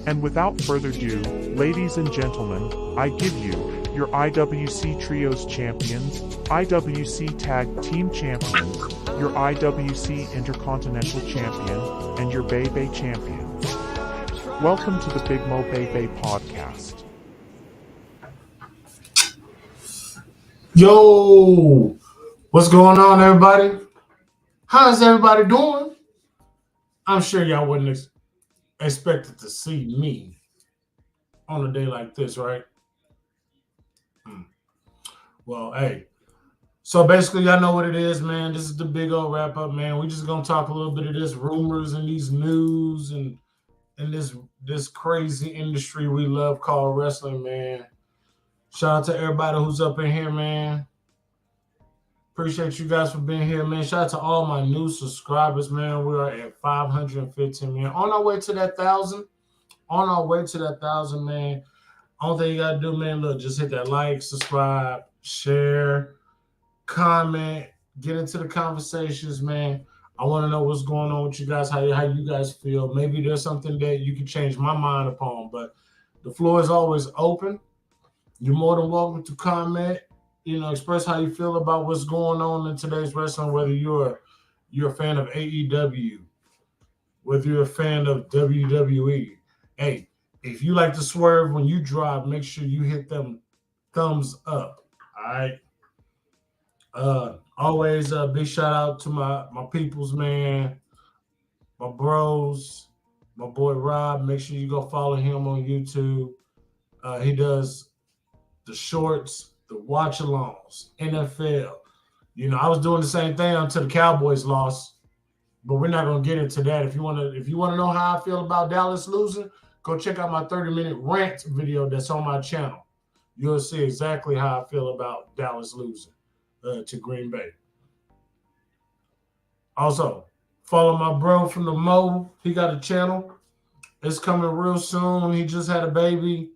And without further ado, ladies and gentlemen, I give you your IWC Trios Champions, IWC Tag Team Champions, your IWC Intercontinental Champion, and your Bebe Champions. Welcome to the BiggOh Bebe Podcast. Yo, what's going on, everybody? How's everybody doing? I'm sure y'all wouldn't expect to see me on a day like this, right? Well, hey. So basically, y'all know what it is, man. This is the BiggOh wrap up, man. We just gonna talk a little bit of this rumors and these news and this crazy industry we love called wrestling, man. Shout out to everybody who's up in here, man. Appreciate you guys for being here, man. Shout out to all my new subscribers, man. We are at 515, man. On our way to that 1,000. On our way to that 1,000, man. Only thing you gotta do, man, look, just hit that like, subscribe, share, comment, get into the conversations, man. I want to know what's going on with you guys, how you guys feel. Maybe there's something that you can change my mind upon, but the floor is always open. You're more than welcome to comment. Express how you feel about what's going on in today's wrestling, whether you're a fan of AEW, whether you're a fan of WWE. Hey, if you like to swerve when you drive, make sure you hit them thumbs up. All right. Always a big shout out to my peoples, man, my bros, my boy Rob. Make sure you go follow him on YouTube. He does the shorts, the watch-alongs, NFL. I was doing the same thing until the Cowboys lost, but we're not gonna get into that. If you wanna know how I feel about Dallas losing, go check out my 30-minute rant video that's on my channel. You'll see exactly how I feel about Dallas losing to Green Bay. Also, follow my bro from the Mo. He got a channel. It's coming real soon. He just had a baby.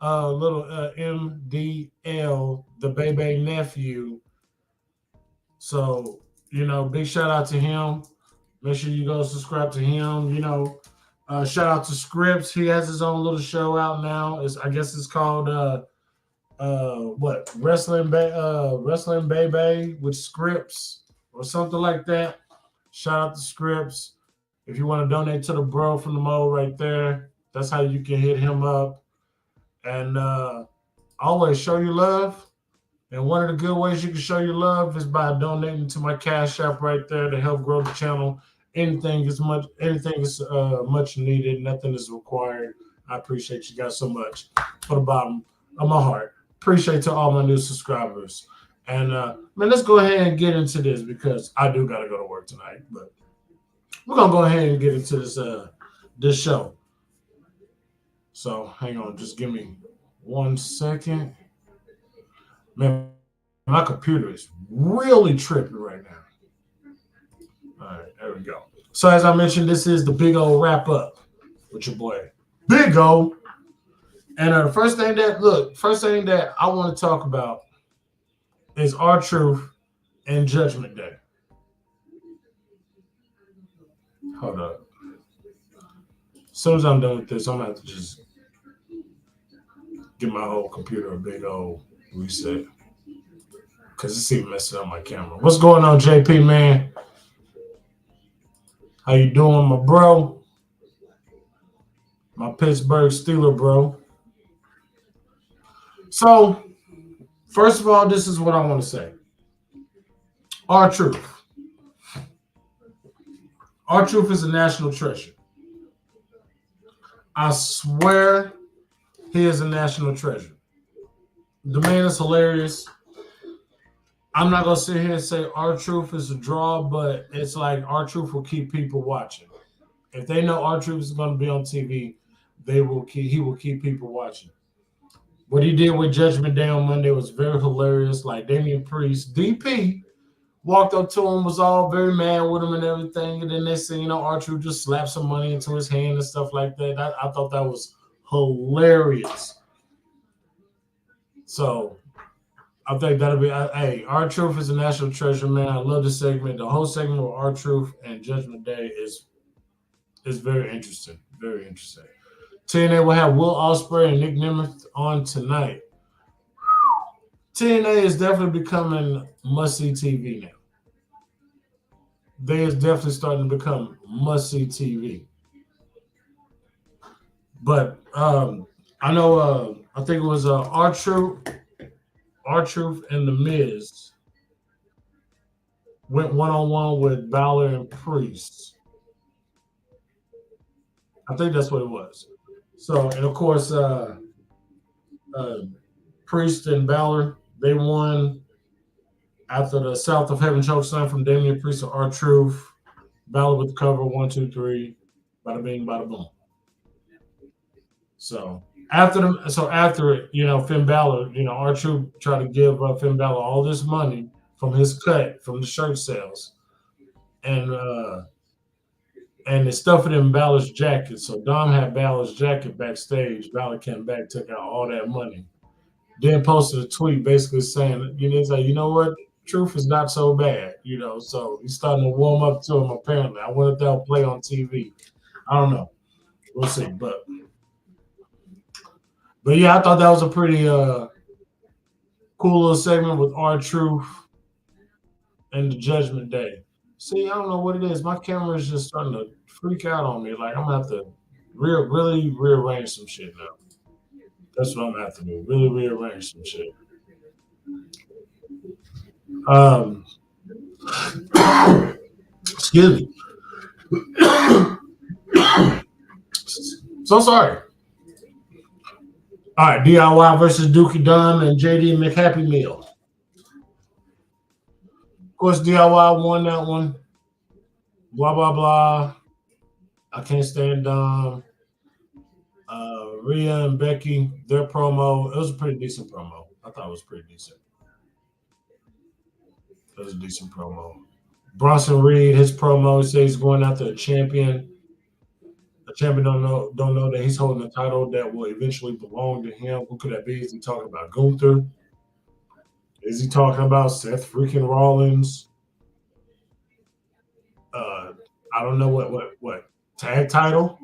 Little MDL, the baby nephew. So, big shout out to him. Make sure you go subscribe to him. Shout out to Scripps. He has his own little show out now. I guess it's called Wrestling Baby with Scripps or something like that. Shout out to Scripps. If you want to donate to the bro from the Mo right there, that's how you can hit him up. And always show your love. And one of the good ways you can show your love is by donating to my Cash App right there to help grow the channel. Anything is much needed. Nothing is required. I appreciate you guys so much. From the bottom of my heart. Appreciate to all my new subscribers. And man, let's go ahead and get into this because I do gotta go to work tonight. But we're gonna go ahead and get into this show. So hang on, just give me 1 second. Man, my computer is really tripping right now. All right, there we go. So as I mentioned, this is the BiggOh wrap up with your boy BiggOh. And the first thing that I want to talk about is R-Truth and Judgment Day. Hold up. As soon as I'm done with this, I'm gonna have to just give my whole computer a big old reset because it's even messing up my camera. What's going on, JP, man? How you doing, my bro? My Pittsburgh Steeler bro. So, first of all, this is what I want to say. R-Truth. R-Truth is a national treasure. I swear he is a national treasure. The man is hilarious. I'm not going to sit here and say R-Truth is a draw, but it's like R-Truth will keep people watching. If they know R-Truth is going to be on TV, he will keep people watching. What he did with Judgment Day on Monday was very hilarious. Like Damian Priest, DP, walked up to him, was all very mad with him and everything. And then they say, R-Truth just slapped some money into his hand and stuff like that. I thought that was hilarious. So I think that'll be, hey, R-Truth is a national treasure, man. I love the segment. The whole segment with R-Truth and Judgment Day is very interesting. Very interesting. TNA will have Will Ospreay and Nick Nemeth on tonight. TNA is definitely becoming must-see TV now. They is definitely starting to become must-see TV. But I know I think it was R-Truth and The Miz went one-on-one with Balor and Priest. I think that's what it was. So, and of course, Priest and Balor, they won after the South of Heaven chokeslam from Damian Priest to R-Truth. Balor with the cover, 1, 2, 3, bada bing, bada boom. So after it, Finn Balor, R-Truth tried to give Finn Balor all this money from his cut from the shirt sales, and it's stuffing in Balor's jacket. So Dom had Balor's jacket backstage. Balor came back, took out all that money, then posted a tweet basically saying, he's like, you know what, truth is not so bad, So he's starting to warm up to him. Apparently, I wonder if they'll play on TV. I don't know. We'll see, but yeah, I thought that was a pretty cool little segment with R-Truth and the Judgment Day. See, I don't know what it is. My camera is just starting to freak out on me. Like, I'm going to have to really rearrange some shit now. That's what I'm going to have to do. Really rearrange some shit. Excuse me. So sorry. All right, DIY versus Dookie Dunn and JD McHappy Meal. Of course, DIY won that one. Blah, blah, blah. I can't stand Dom. Rhea and Becky, their promo, it was a pretty decent promo. I thought it was pretty decent. It was a decent promo. Bronson Reed, his promo says he's going after a champion. The champion don't know that he's holding a title that will eventually belong to him. Who could that be? Is he talking about Gunther? Is he talking about Seth freaking Rollins? I don't know what tag title.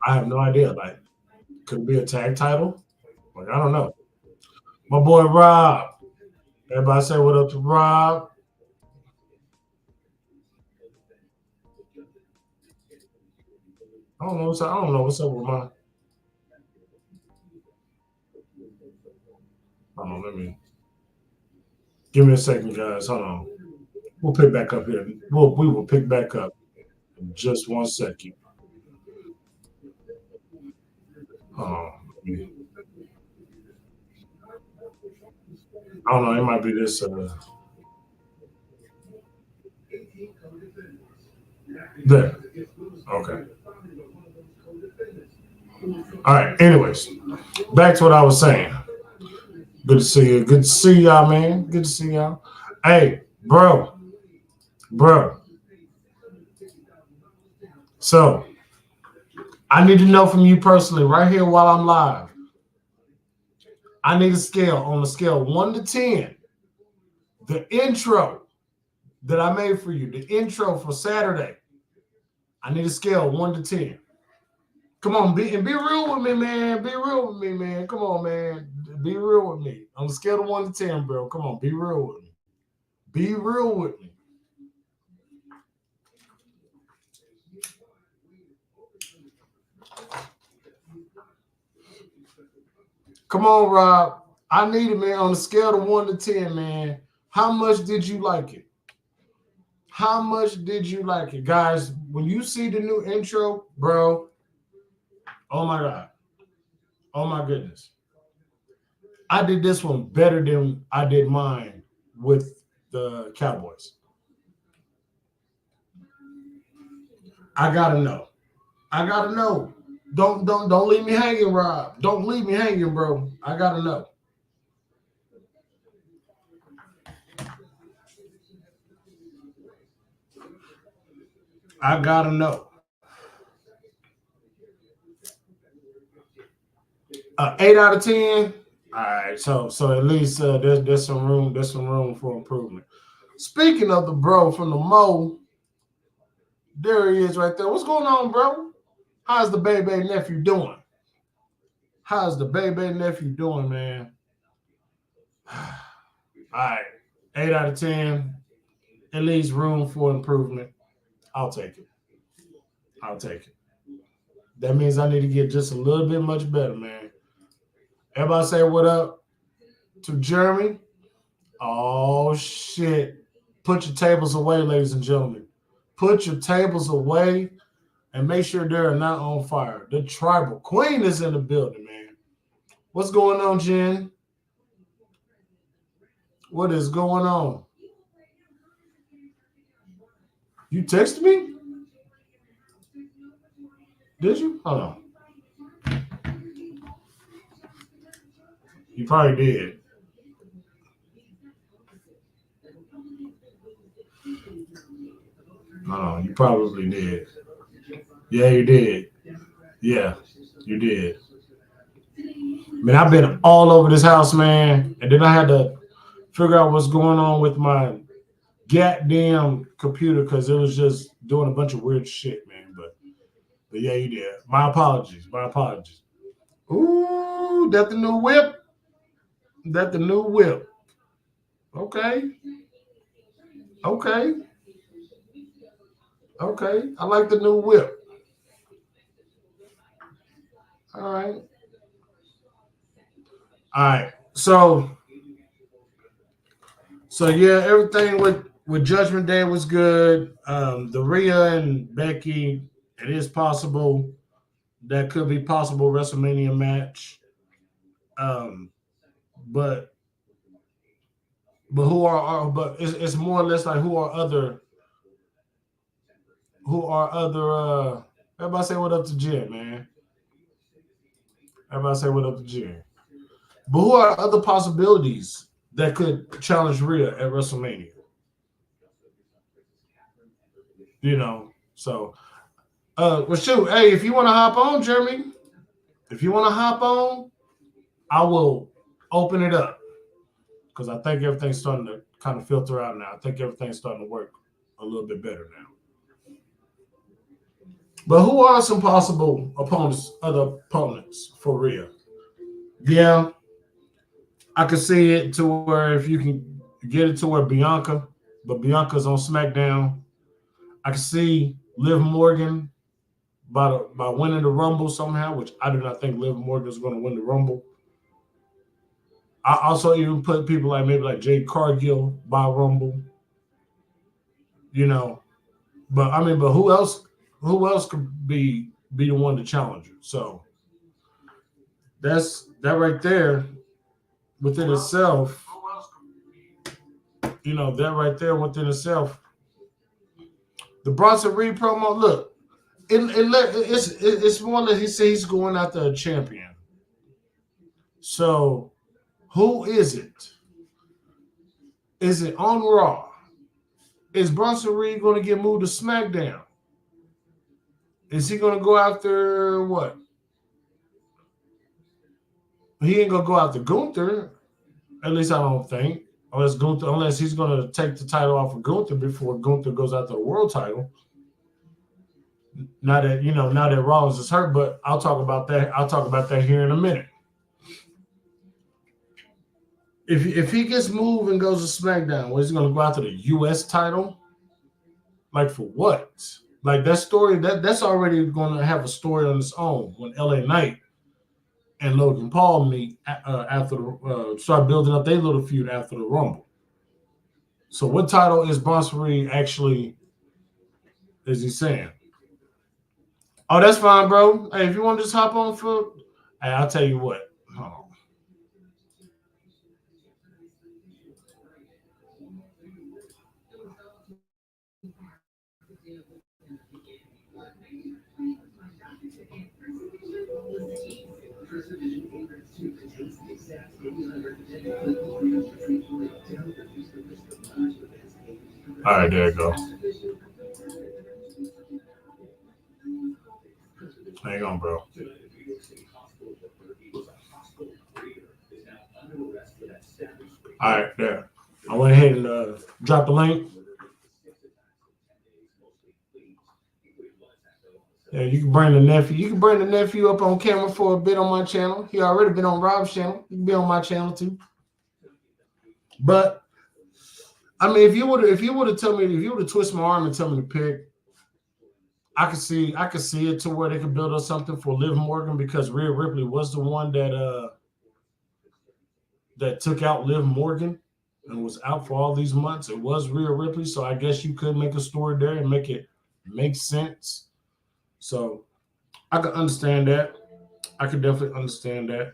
I have no idea. Like, could it be a tag title? Like, I don't know. My boy Rob. Everybody say what up to Rob. I don't know what's up with my. Hold on, give me a second, guys. Hold on. We'll pick back up here. We will pick back up in just 1 second. I don't know. It might be this. There. Okay. All right. Anyways, back to what I was saying. Good to see you. Good to see y'all, man. Good to see y'all. Hey, bro. So, I need to know from you personally, right here while I'm live. I need a scale on a scale 1 to 10. The intro that I made for you, the intro for Saturday. I need a scale 1 to 10. Come on, be real with me, man. Be real with me, man. Come on, man. Be real with me. On a scale of 1 to 10, bro. Come on, be real with me. Be real with me. Come on, Rob. I need it, man. On a scale of 1 to 10, man. How much did you like it? How much did you like it? Guys, when you see the new intro, bro, oh my God. Oh my goodness. I did this one better than I did mine with the Cowboys. I gotta know. Don't leave me hanging, Rob. Don't leave me hanging, bro. I gotta know. I gotta know. 8 out of 10. All right, so at least there's some room for improvement. Speaking of the bro from the Mo, there he is right there. What's going on, bro? How's the baby nephew doing? How's the baby nephew doing, man? All right. 8 out of 10. It leaves room for improvement. I'll take it. I'll take it. That means I need to get just a little bit much better, man. Everybody say what up to Jeremy. Oh, shit. Put your tables away, ladies and gentlemen. Put your tables away and make sure they're not on fire. The tribal queen is in the building, man. What's going on, Jen? What is going on? You texted me? Did you? Hold on. You probably did. No, you probably did. Yeah, you did. Yeah, you did. Man, I've been all over this house, man. And then I had to figure out what's going on with my goddamn computer because it was just doing a bunch of weird shit, man. But yeah, you did. My apologies. My apologies. Ooh, that the new whip. That the new whip. Okay. Okay. Okay. I like the new whip. All right. All right. So yeah, everything with Judgment Day was good. The Rhea and Becky, it is possible that could be possible WrestleMania match. Um, but but it's more or less like who are other everybody say what up to Jim, man. Everybody say what up to Jim. But who are other possibilities that could challenge Rhea at WrestleMania? You know, so well shoot, hey, if you want to hop on, Jeremy, if you want to hop on, I will open it up because I think everything's starting to kind of filter out now. I think everything's starting to work a little bit better now. But who are some possible other opponents for Rhea? Yeah, I could see it to where if you can get it to where but Bianca's on SmackDown. I can see Liv Morgan by winning the Rumble somehow, which I do not think Liv Morgan is going to win the Rumble. I also even put people like maybe like Jade Cargill by Rumble, you know. But I mean, but who else? Who else could be the one to challenge her? So that's that right there within itself. You know that right there within itself. The Bronson Reed promo. Look, it's more or less he says he's going after a champion. So who is it? Is it on Raw? Is Bronson Reed going to get moved to SmackDown? Is he going to go after what? He ain't going to go after Gunther. At least I don't think. Unless he's going to take the title off of Gunther before Gunther goes after the world title. Now that Rollins is hurt, but I'll talk about that. I'll talk about that here in a minute. If he gets moved and goes to SmackDown, he's going to go after the U.S. title? Like for what? Like that story that's already going to have a story on its own when LA Knight and Logan Paul meet after start building up their little feud after the Rumble. So what title is Bronson Reed actually is he saying? Oh, that's fine, bro. Hey, if you want to just hop on for, hey, I'll tell you what. Hold on. All right, there you go. Hang on, bro. All right, there. I went ahead and dropped the link. Yeah, you can bring the nephew. You can bring the nephew up on camera for a bit on my channel. He already been on Rob's channel. He can be on my channel too. But I mean, if you would have told me, if you would have twisted my arm and tell me to pick, I could see it to where they could build up something for Liv Morgan because Rhea Ripley was the one that took out Liv Morgan and was out for all these months. It was Rhea Ripley, so I guess you could make a story there and make it make sense. So I could understand that. I could definitely understand that.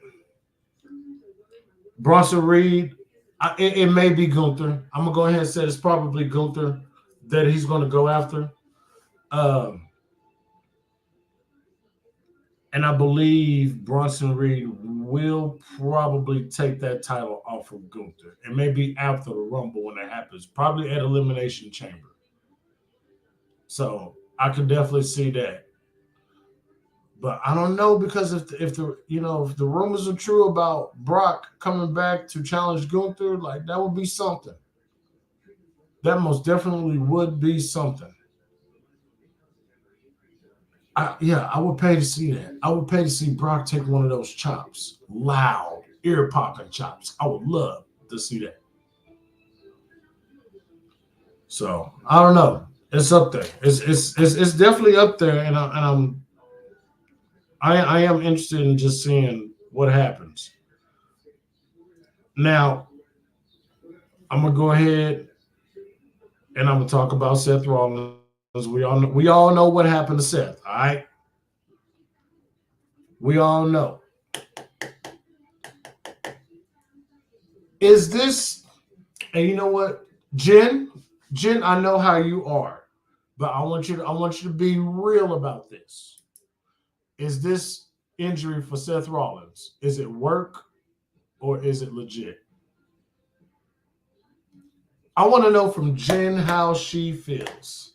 Bronson Reed, it may be Gunther. I'm gonna go ahead and say it's probably Gunther that he's gonna go after. Um, and I believe Bronson Reed will probably take that title off of Gunther. And maybe after the Rumble when that happens, probably at Elimination Chamber. So I could definitely see that. But I don't know because if the rumors are true about Brock coming back to challenge Gunther, like that would be something. That most definitely would be something. I would pay to see that. I would pay to see Brock take one of those chops, loud, ear popping chops. I would love to see that. So I don't know. It's up there. It's definitely up there, and I am interested in just seeing what happens. Now I'm gonna go ahead and I'm gonna talk about Seth Rollins. We all know what happened to Seth. All right, we all know. Is this? And you know what, Jen? Jen, I know how you are, but I want you to be real about this. Is this injury for Seth Rollins? Is it work or is it legit? I want to know from Jen how she feels.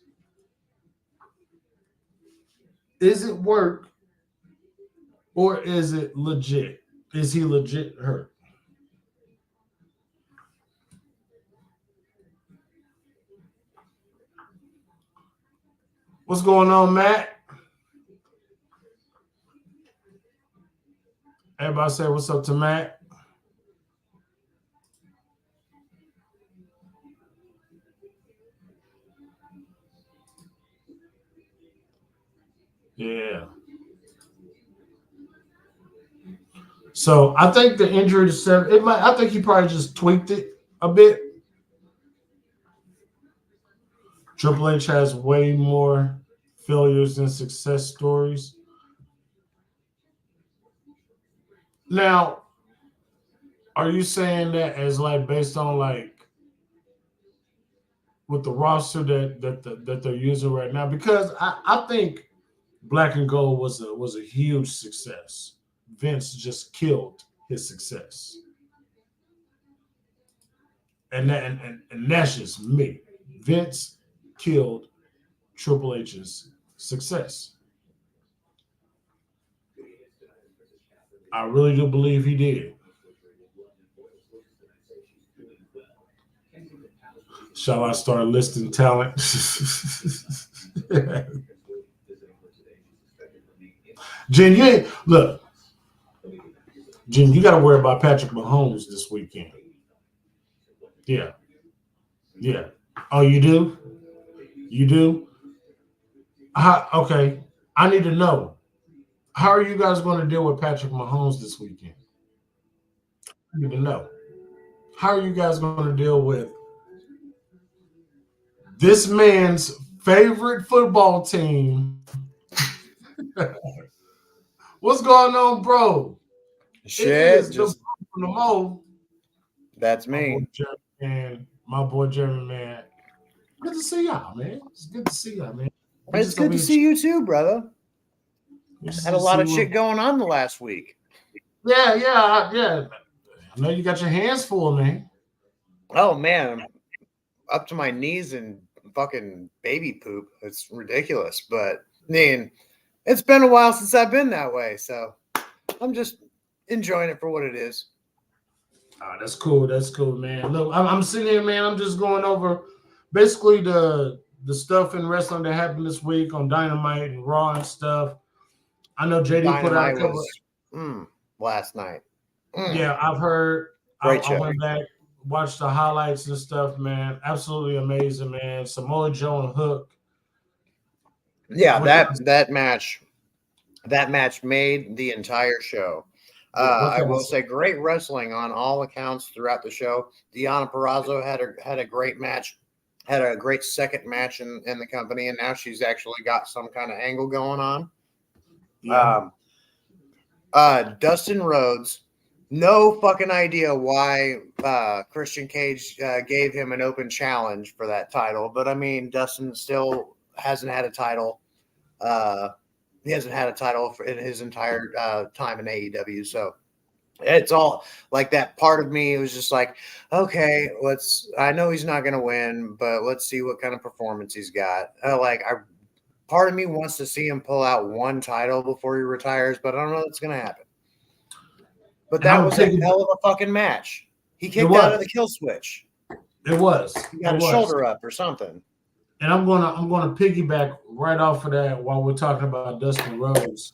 Is it work or is it legit? Is he legit hurt? What's going on, Matt? Everybody say what's up to Matt. Yeah. So I think the injury to Seth, I think he probably just tweaked it a bit. Triple H has way more failures than success stories. Now, are you saying that as like based on like with the roster that they're using right now? Because I think Black and Gold was a huge success. Vince just killed his success, and that's just me. Vince killed Triple H's success. I really do believe he did. Shall I start listing talent? Jen, you ain't look. Jen, you got to worry about Patrick Mahomes this weekend. Yeah, yeah. Oh, you do? You do? Okay. I need to know. How are you guys going to deal with Patrick Mahomes this weekend? I need to know. How are you guys going to deal with this man's favorite football team? What's going on, bro? It Shit, is the just from the Mo. that's My boy me. Jeremy, man. My boy Jeremy, man. Good to see y'all, man. It's good to see y'all, man. We It's just over good to here. see you too, brother. We just Had a to lot see of what. shit going on the last week. Yeah. I know you got your hands full, man. Oh man, I'm up to my knees in fucking baby poop. It's ridiculous, but I mean, it's been a while since I've been that way, so I'm just enjoying it for what it is. Oh, that's cool. That's cool, man. Look, I'm sitting here, man. I'm just going over basically the stuff in wrestling that happened this week on Dynamite and Raw and stuff. I know JD put out a Dynamite couple. was last night. Yeah, I've heard. Great show. I went back, watched the highlights and stuff, man. Absolutely amazing, man. Samoa Joe and Hook. Yeah, that match made the entire show. I will say great wrestling on all accounts throughout the show. Deonna Purrazzo had a great match, had a great second match in the company, and now she's actually got some kind of angle going on. Yeah. Dustin Rhodes, no fucking idea why Christian Cage gave him an open challenge for that title, but I mean, Dustin still hasn't had a title. He hasn't had a title in his entire time in AEW, so it's all like that. Part of me was just like, okay, I know he's not going to win, but let's see what kind of performance he's got. Part of me wants to see him pull out one title before he retires, but I don't know that's going to happen. But that was a hell of a fucking match. He kicked out of the kill switch. It was. He got his shoulder up or something. And I'm gonna piggyback right off of that while we're talking about Dustin Rhodes.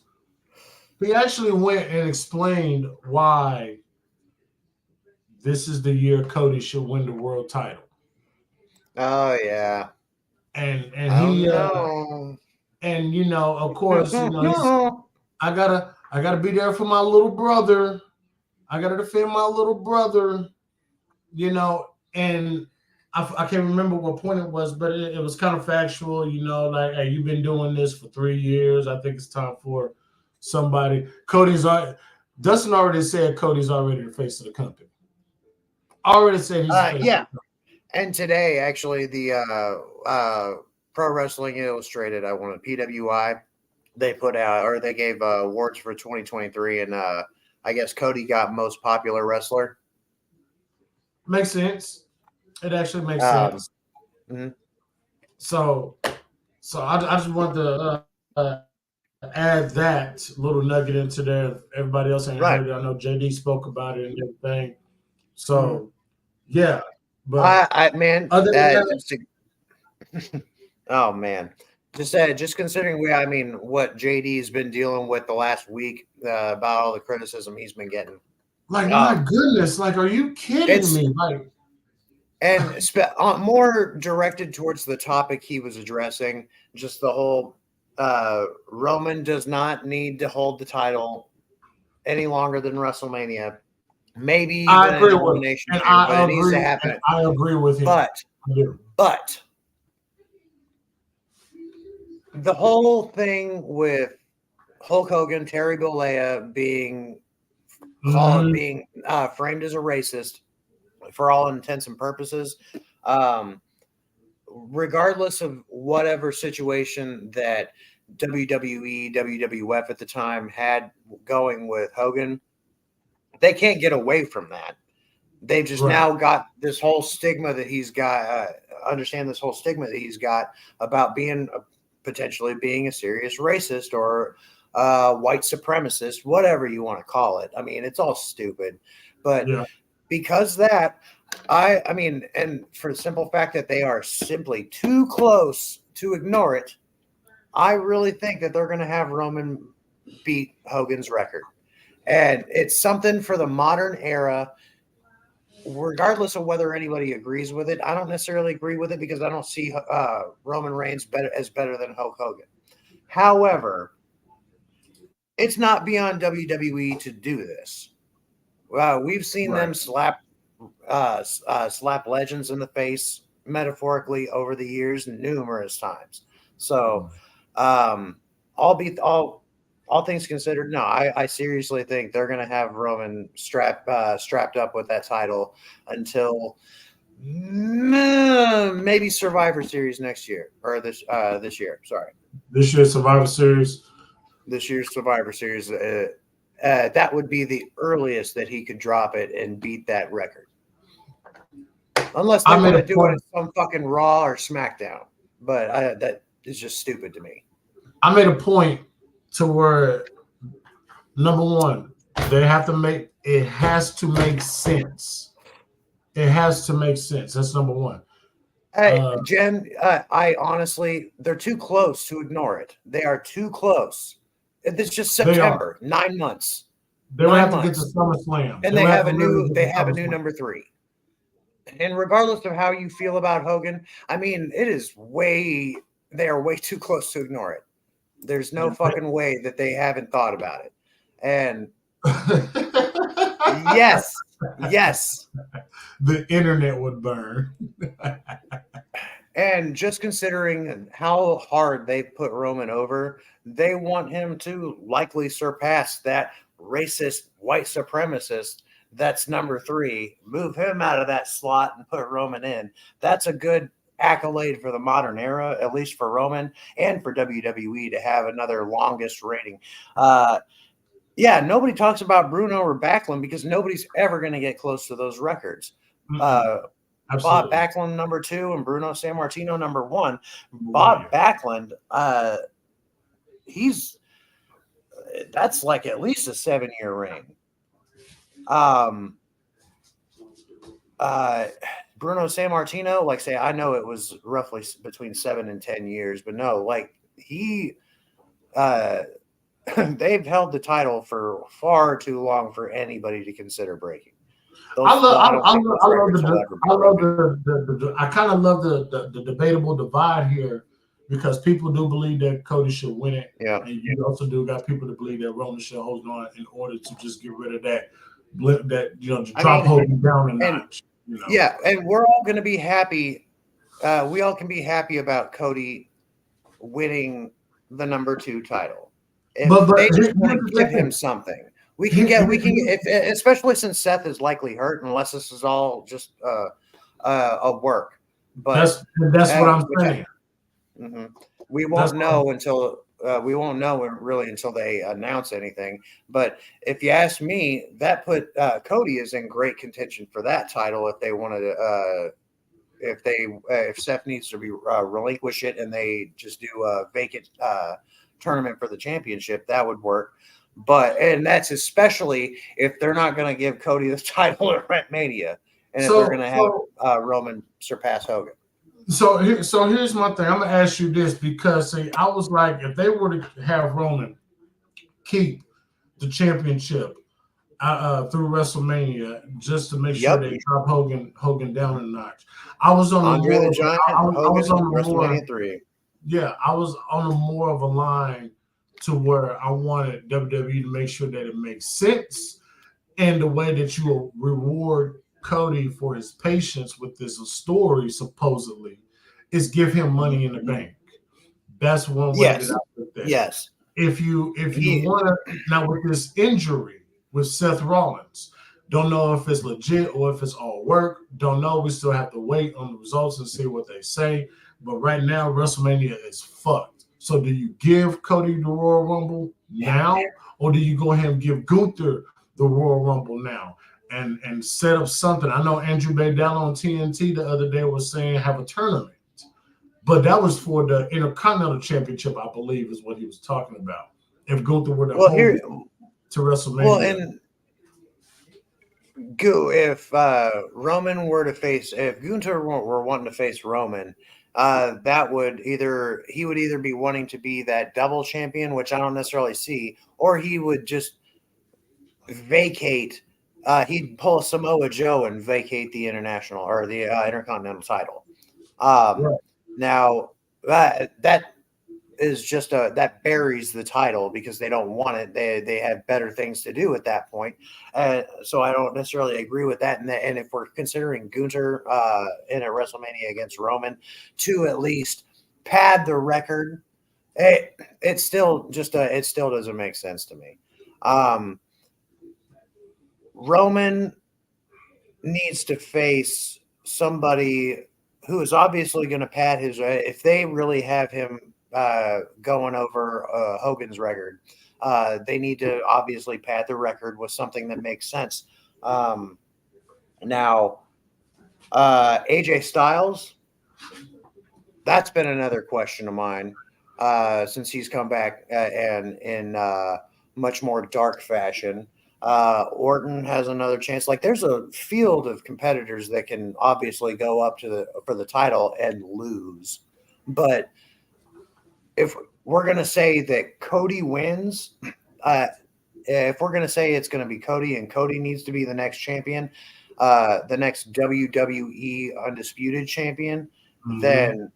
He actually went and explained why this is the year Cody should win the world title. Oh yeah. And he and you know, of course, you know, I gotta be there for my little brother. I gotta defend my little brother, you know, and I can't remember what point it was, but it was kind of factual, you know, like, hey, you've been doing this for 3 years. I think it's time for somebody. Dustin already said Cody's already the face of the company. Already said he's the face yeah. And today, actually, the Pro Wrestling Illustrated, PWI, they put out, or they gave awards for 2023, and I guess Cody got most popular wrestler. Makes sense. It actually makes sense. Mm-hmm. So I just want to add that little nugget into there. Everybody else ain't heard it. I know JD spoke about it and everything. So yeah, but oh man, just considering what JD's been dealing with the last week about all the criticism he's been getting. Like my goodness, like, are you kidding me? Like. And more directed towards the topic he was addressing, just the whole Roman does not need to hold the title any longer than WrestleMania. Maybe even an elimination chamber, but it needs to happen. I agree with him. But the whole thing with Hulk Hogan, Terry Bollea being framed as a racist, for all intents and purposes, regardless of whatever situation that WWE, WWF at the time had going with Hogan, they can't get away from that. They've just now got this whole stigma that he's got, understand this whole stigma that he's got about potentially being a serious racist or white supremacist, whatever you want to call it. I mean, it's all stupid, but because that, I mean, and for the simple fact that they are simply too close to ignore it, I really think that they're going to have Roman beat Hogan's record. And it's something for the modern era, regardless of whether anybody agrees with it. I don't necessarily agree with it because I don't see Roman Reigns better than Hulk Hogan. However, it's not beyond WWE to do this. We've seen them slap legends in the face metaphorically over the years numerous times. So, all things considered, no, I seriously think they're going to have Roman strapped up with that title until maybe Survivor Series next year or this year. Sorry, this year's Survivor Series. This year's Survivor Series. That would be the earliest that he could drop it and beat that record. Unless they want to do it on some fucking Raw or SmackDown. But that is just stupid to me. I made a point to where, number one, it has to make sense. It has to make sense. That's number one. Jen, I honestly, they're too close to ignore it. They are too close. It's just They are. September, 9 months, They would 9 have to get to months, SummerSlam. and They would have to literally get they to have a new SummerSlam. number 3. And regardless of how you feel about Hogan, I mean, they are way too close to ignore it. There's no fucking way that they haven't thought about it. And yes, The internet would burn. and just considering how hard they put Roman over, they want him to likely surpass that racist white supremacist that's number 3, move him out of that slot and put Roman in. That's a good accolade for the modern era, at least for Roman and for WWE to have another longest rating. Yeah, nobody talks about Bruno or Backlund because nobody's ever going to get close to those records. Bob Backlund number 2 and Bruno Sammartino number 1. Bob Backlund, that's like at least a 7-year reign. Bruno Sammartino, like say, I know it was roughly between 7 and 10 years, but no, like they've held the title for far too long for anybody to consider breaking. I kind of love the debatable divide here because people do believe that Cody should win it. Yeah. And you also do got people that believe that Roman should hold on in order to just get rid of that to drop Hogan down a notch. Yeah, and we're all going to be happy. We all can be happy about Cody winning the number 2 title. If they just want to give him something. We can especially since Seth is likely hurt, unless this is all just a work. But that's what I'm saying. We won't know until really until they announce anything. But if you ask me, that put Cody is in great contention for that title if they wanted to. If Seth needs to be relinquish it and they just do a vacant tournament for the championship, that would work. And that's especially if they're not going to give Cody the title at Mania, and if they're going to have Roman surpass Hogan. So here's my thing. I'm gonna ask you this because I was like, if they were to have Roman keep the championship through WrestleMania just to make sure they drop Hogan down a notch, I was on Andre the Giant. I was on WrestleMania 3. Yeah, I was on a more of a line to where I wanted WWE to make sure that it makes sense, and the way that you will reward Cody for his patience with this story supposedly is give him money in the bank. That's one way that I put that. Yes. If you want to now with this injury with Seth Rollins, don't know if it's legit or if it's all work. Don't know. We still have to wait on the results and see what they say. But right now, WrestleMania is fucked. So do you give Cody the Royal Rumble now, or do you go ahead and give Gunther the Royal Rumble now and set up something? I know Andrew Badell on TNT the other day was saying have a tournament, but that was for the Intercontinental Championship, I believe, is what he was talking about. If Gunther were to hold it to WrestleMania. Well, and if Roman were to face, if Gunther were wanting to face Roman, that would he would either be wanting to be that double champion, which I don't necessarily see, or he would just vacate. He'd pull Samoa Joe and vacate the international or the Intercontinental title. Now that is just that buries the title because they don't want it. They have better things to do at that point. So I don't necessarily agree with that. And if we're considering Gunther in a WrestleMania against Roman to at least pad the record, it still doesn't make sense to me. Roman needs to face somebody who is obviously going to pad his. If they really have him going over Hogan's record, they need to obviously pad the record with something that makes sense. Now, AJ Styles, that's been another question of mine since he's come back and in much more dark fashion. Orton has another chance. Like, there's a field of competitors that can obviously go up for the title and lose. But if we're gonna say that Cody wins, if we're gonna say it's gonna be Cody and Cody needs to be the next champion, the next WWE Undisputed Champion, then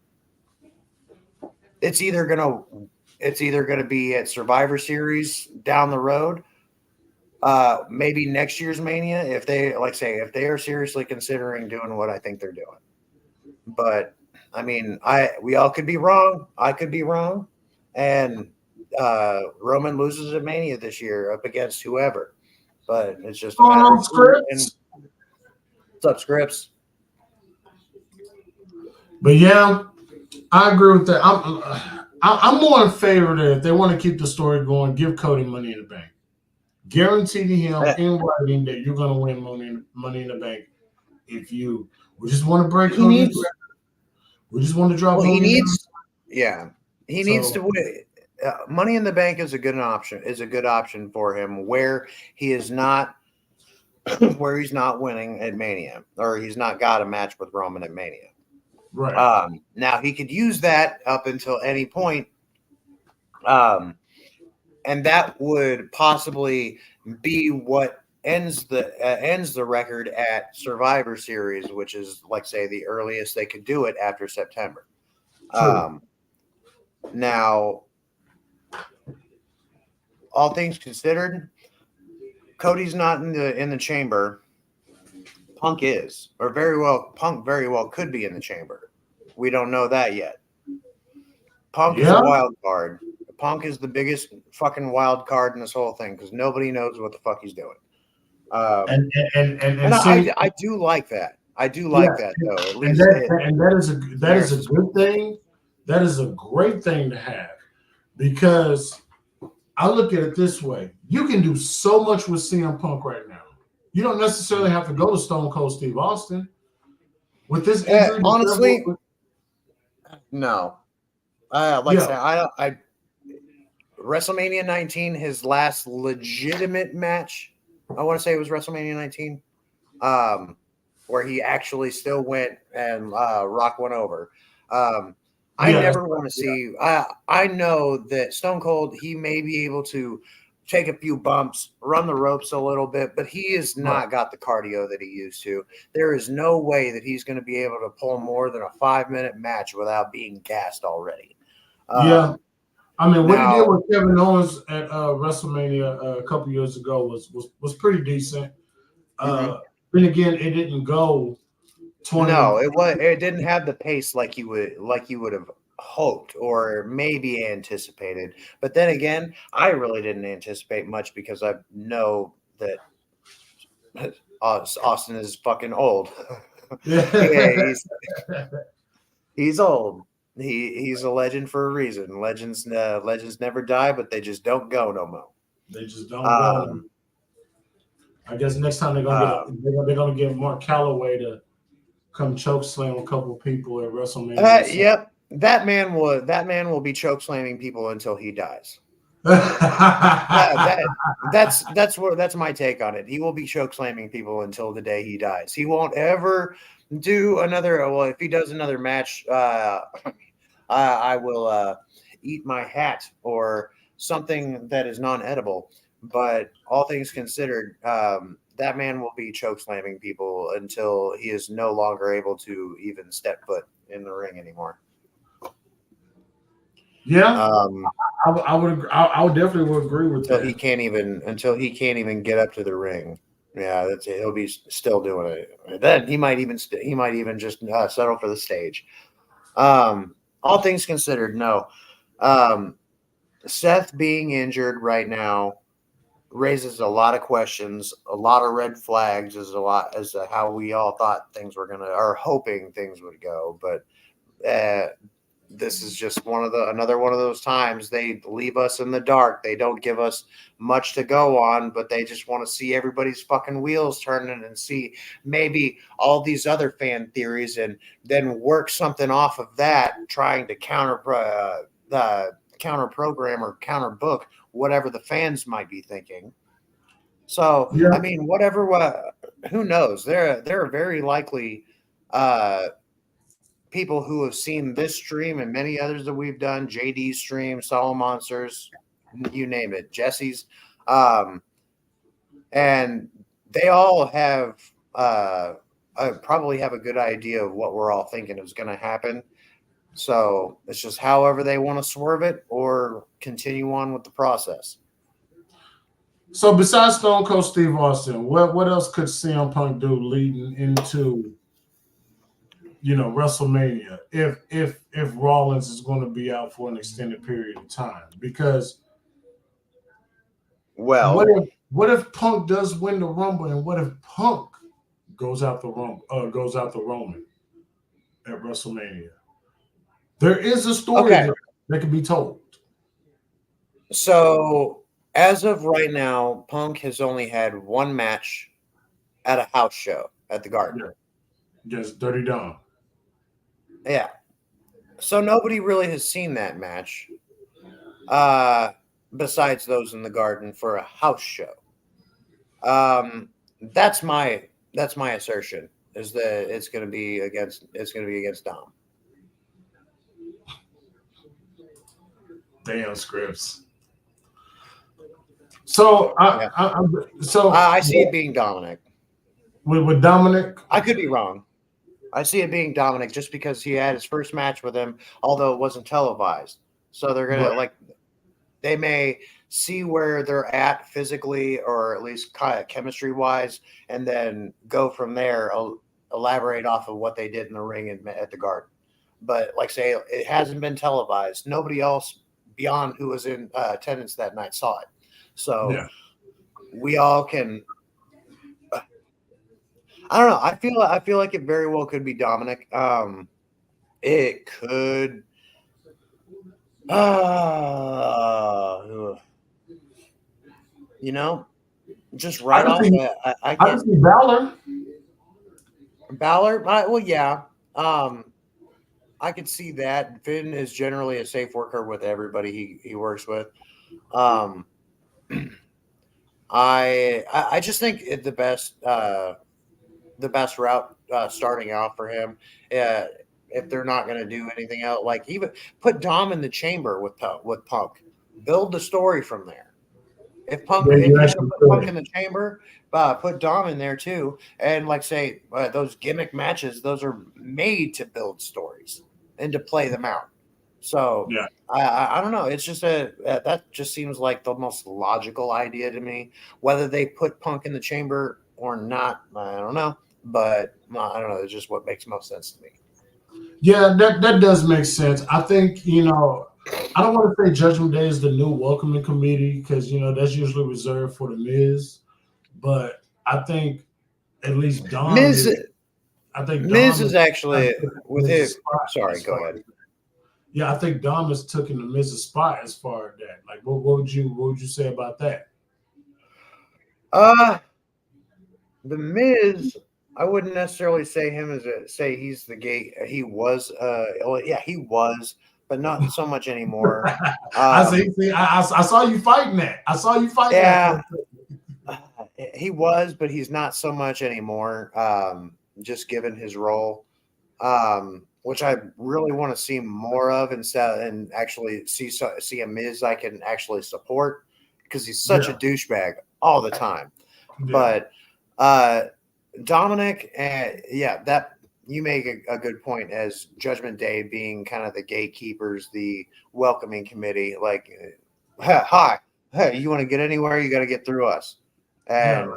it's either gonna be at Survivor Series down the road, maybe next year's Mania, if they if they are seriously considering doing what I think they're doing. But I mean, we all could be wrong. I could be wrong, and Roman loses at Mania this year up against whoever. But it's just a matter of scripts. What's up, Scripps? But yeah, I agree with that. I'm more in favor that if they want to keep the story going, give Cody Money in the Bank. Guarantee to him in writing that you're going to win money in the Bank. If we just want to break Cody's record. We just want to drop. Well, he needs to win. Money in the Bank is a good option. Is a good option for him where he is not, where he's not winning at Mania, or he's not got a match with Roman at Mania. Right. Now he could use that up until any point, and that would possibly be what ends the record at Survivor Series, which is, like, say, the earliest they could do it after September. Now, all things considered, Cody's not in the chamber. Punk is, or Punk very well could be in the chamber. We don't know that yet. Punk is a wild card. Punk is the biggest fucking wild card in this whole thing because nobody knows what the fuck he's doing. And I do like that. I do like that, though. At least that is a good thing. That is a great thing to have, because I look at it this way: you can do so much with CM Punk right now. You don't necessarily have to go to Stone Cold Steve Austin with this injury. Honestly, no. I said, WrestleMania 19, his last legitimate match, I want to say it was WrestleMania 19, where he actually still went and Rock went over. I never want to see. I know that Stone Cold, he may be able to take a few bumps, run the ropes a little bit, but he has not got the cardio that he used to. There is no way that he's going to be able to pull more than a 5-minute match without being gassed already. I mean, what he did with Kevin Owens at WrestleMania a couple years ago was pretty decent. Then again, it didn't go 20. No, it didn't have the pace like you would have hoped or maybe anticipated. But then again, I really didn't anticipate much because I know that Austin is fucking old. He's old. He's a legend for a reason. Legends never die, but they just don't go no more. They just don't go. I guess next time they're gonna get Mark Calloway to come choke slam a couple people at WrestleMania. Yep. That man will be choke slamming people until he dies. That's my take on it. He will be choke slamming people until the day he dies. He won't ever do another. Well, if he does another match, I will eat my hat or something that is non-edible. But all things considered, that man will be choke slamming people until he is no longer able to even step foot in the ring anymore. Yeah, I would definitely agree with that. Until he can't even get up to the ring. Yeah, that's it. He'll be still doing it. Then he might even just settle for the stage. All things considered, no. Seth being injured right now raises a lot of questions, a lot of red flags, as to how we all thought things were or hoping things would go. But this is just another one of those times they leave us in the dark. They don't give us much to go on, but they just want to see everybody's fucking wheels turning and see maybe all these other fan theories and then work something off of that, trying to counter program or counter book whatever the fans might be thinking. So Yeah. I mean, who knows? There are very likely people who have seen this stream and many others that we've done, JD's stream, Solo Monsters, you name it, Jesse's, and they all have probably have a good idea of what we're all thinking is going to happen. So it's just however they want to swerve it or continue on with the process. So besides Stone Cold Steve Austin, what else could CM Punk do leading into WrestleMania if Rollins is going to be out for an extended period of time? Because Well, what if Punk does win the Rumble, and what if Punk goes out the Roman at WrestleMania? There is a story that can be told. So as of right now, Punk has only had one match at a house show at the Garden. Yes, Dirty Dom. Yeah. So nobody really has seen that match, besides those in the Garden for a house show. That's my assertion, is that it's going to be against Dom. Damn scripts. So I see it being Dominic. With Dominic, I could be wrong. I see it being Dominic just because he had his first match with him, although it wasn't televised. So they're gonna they may see where they're at physically, or at least kind of chemistry wise, and then go from there. Elaborate off of what they did in the ring at the Garden. But like say, it hasn't been televised. Nobody else beyond who was in attendance that night saw it. So we all can. I don't know. I feel like it very well could be Dominic. It could. Just right off. I can see Balor. Well, yeah. I could see that. Finn is generally a safe worker with everybody he works with. I just think the best route starting out for him, if they're not going to do anything else, like even put Dom in the chamber with Punk, build the story from there. If Punk, if you're going to put Punk in the chamber, put Dom in there too, and like say those gimmick matches, those are made to build stories and to play them out. So I don't know. It's just that just seems like the most logical idea to me. Whether they put Punk in the chamber or not, I don't know. But I don't know. It's just what makes most sense to me. Yeah, that does make sense. I think I don't want to say Judgment Day is the new welcoming committee, because that's usually reserved for the Miz. But I think at least Dom Miz is actually with his. Sorry, go ahead. Yeah, I think Dom has taken the Miz's spot as far as that. Like, what would you say about that? The Miz, I wouldn't necessarily say him say he's the gate. He was, he was, but not so much anymore. I saw you fighting that. I saw you fighting that. He was, but he's not so much anymore. Just given his role, which I really want to see more of, and actually see a Miz I can actually support, because he's such a douchebag all the time. But Dominic, that you make a good point, as Judgment Day being kind of the gatekeepers, the welcoming committee. Like, hi, you want to get anywhere, you got to get through us. And